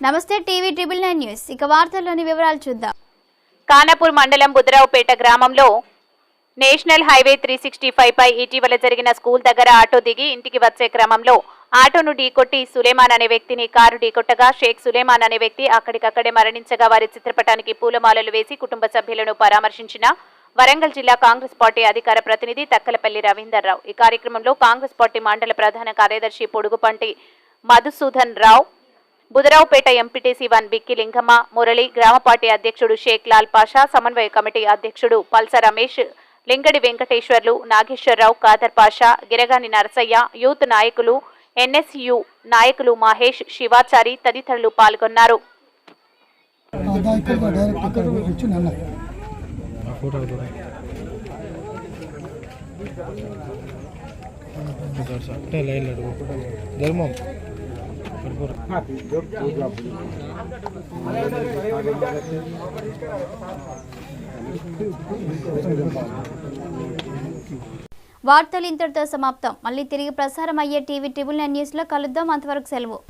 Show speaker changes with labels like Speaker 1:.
Speaker 1: నమస్తే TV triple 9 news ఇక వార్తల్లోని వివరాలు చూద్దాం.
Speaker 2: ఖానాపూర్ మండలం బుద్రావుపేట గ్రామంలో నేషనల్ హైవే 365 పై ఇటీవల జరిగిన స్కూల్ దగ్గర ఆటో దిగి ఇంటికి వచ్చే క్రమంలో ఆటోను ఢీకొట్టి సులేమాన్ అనే వ్యక్తిని కారు ఢీకొట్టగా షేక్ సులేమాన్ అనే వ్యక్తి అక్కడికక్కడే మరణించగా వారి చిత్రపటానికి పూలమాలలు వేసి కుటుంబ సభ్యులను పరామర్శించిన వరంగల్ జిల్లా కాంగ్రెస్ పార్టీ అధికార ప్రతినిధి తక్కలపల్లి రవీందర్రావు. ఈ కార్యక్రమంలో కాంగ్రెస్ పార్టీ మండల ప్రధాన కార్యదర్శి పొడుగుపంటి మధుసూదన్ రావు, బుదరావుపేట ఎంపీటీసీ 1 బిక్కి లింగమ్మ, మురళి, గ్రామ పార్టీ అధ్యక్షుడు షేక్ లాల్ పాషా, సమన్వయ కమిటీ అధ్యక్షుడు పల్స రమేష్, లింగడి వెంకటేశ్వర్లు, నాగేశ్వరరావు, ఖాదర్ పాషా, గిరగాని నరసయ్య, యూత్ నాయకులు, ఎన్ఎస్యు నాయకులు మహేష్, శివాచారి తదితరులు పాల్గొన్నారు.
Speaker 1: వార్తలు ఇంతటితో సమాప్తం. మళ్ళీ తిరిగి ప్రసారం అయ్యే టీవీ ట్రిబుల్ 9 న్యూస్ లో కలుద్దాం. అంతవరకు సెలవు.